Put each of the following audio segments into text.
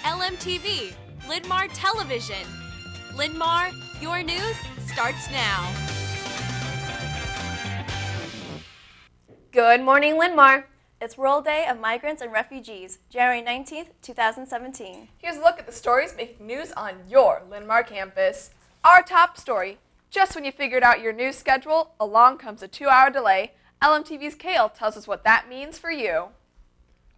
LMTV, Linn-Mar Television. Linn-Mar, your news starts now. Good morning, Linn-Mar. It's World Day of Migrants and Refugees, January 19th, 2017. Here's a look at the stories making news on your Linn-Mar campus. Our top story: just when you figured out your news schedule, along comes a 2-hour delay. LMTV's Kale tells us what that means for you.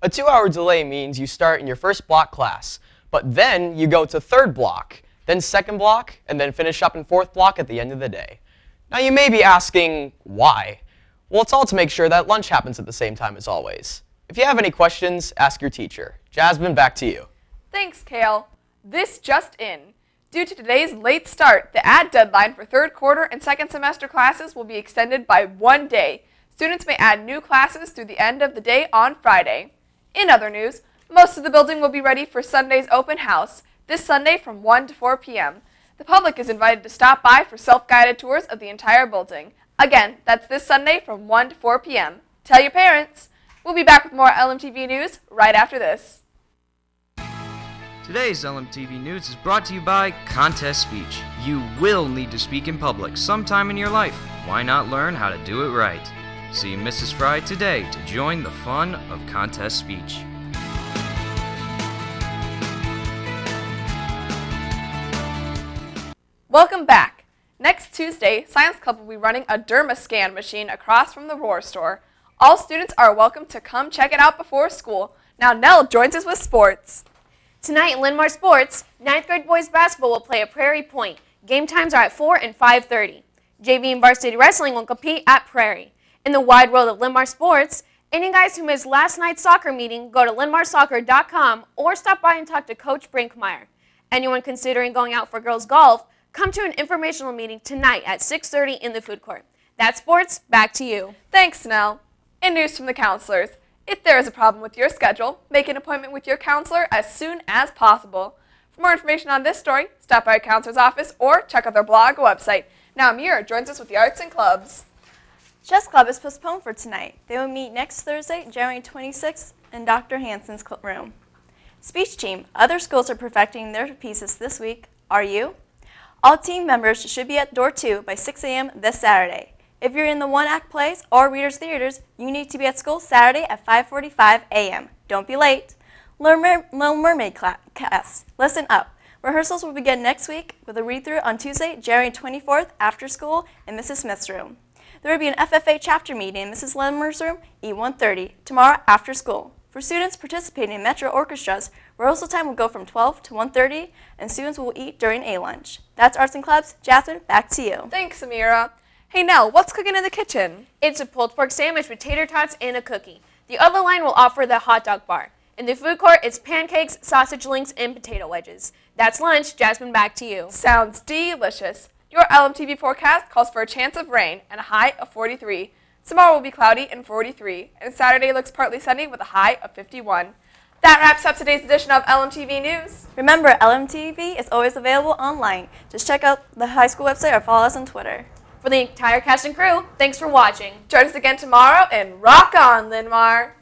A 2-hour delay means you start in your first block class, but then you go to third block, then second block, and then finish up in fourth block at the end of the day. Now you may be asking, why? Well, it's all to make sure that lunch happens at the same time as always. If you have any questions, ask your teacher. Jasmine, back to you. Thanks, Kale. This just in. Due to today's late start, the add deadline for third quarter and second semester classes will be extended by 1 day. Students may add new classes through the end of the day on Friday. In other news, most of the building will be ready for Sunday's open house, this Sunday from 1 to 4 p.m. The public is invited to stop by for self-guided tours of the entire building. Again, that's this Sunday from 1 to 4 p.m. Tell your parents. We'll be back with more LMTV news right after this. Today's LMTV News is brought to you by Contest Speech. You will need to speak in public sometime in your life. Why not learn how to do it right? See Mrs. Fry today to join the fun of Contest Speech. Welcome back. Next Tuesday, Science Club will be running a derma-scan machine across from the Roar store. All students are welcome to come check it out before school. Now Nell joins us with sports. Tonight in Linn-Mar Sports, 9th grade boys basketball will play at Prairie Point. Game times are at 4 and 5:30. JV and varsity wrestling will compete at Prairie. In the wide world of Linn-Mar Sports, any guys who missed last night's soccer meeting, go to linmarsoccer.com or stop by and talk to Coach Brinkmeyer. Anyone considering going out for girls golf, come to an informational meeting tonight at 6:30 in the food court. That's sports, back to you. Thanks, Nell. In news from the counselors, if there is a problem with your schedule, make an appointment with your counselor as soon as possible. For more information on this story, stop by a counselor's office or check out their blog or website. Now Amira joins us with the arts and clubs. Chess Club is postponed for tonight. They will meet next Thursday, January 26th, in Dr. Hansen's room. Speech team. Other schools are perfecting their pieces this week. Are you? All team members should be at door 2 by 6 a.m. this Saturday. If you're in the one-act plays or readers' theaters, you need to be at school Saturday at 5:45 a.m. Don't be late. Little Mermaid class. Listen up. Rehearsals will begin next week with a read-through on Tuesday, January 24th after school in Mrs. Smith's room. There will be an FFA chapter meeting in Mrs. Linn-Mar's room, E130, tomorrow after school. For students participating in Metro Orchestras, rehearsal time will go from 12 to 1:30, and students will eat during a lunch. That's Arts and Clubs. Jasmine, back to you. Thanks, Amira. Hey, Nell, what's cooking in the kitchen? It's a pulled pork sandwich with tater tots and a cookie. The other line will offer the hot dog bar. In the food court, it's pancakes, sausage links, and potato wedges. That's lunch. Jasmine, back to you. Sounds delicious. Your LMTV forecast calls for a chance of rain and a high of 43. Tomorrow will be cloudy and 43, and Saturday looks partly sunny with a high of 51. That wraps up today's edition of LMTV News. Remember, LMTV is always available online. Just check out the high school website or follow us on Twitter. For the entire cast and crew, thanks for watching. Join us again tomorrow and rock on, Linn-Mar.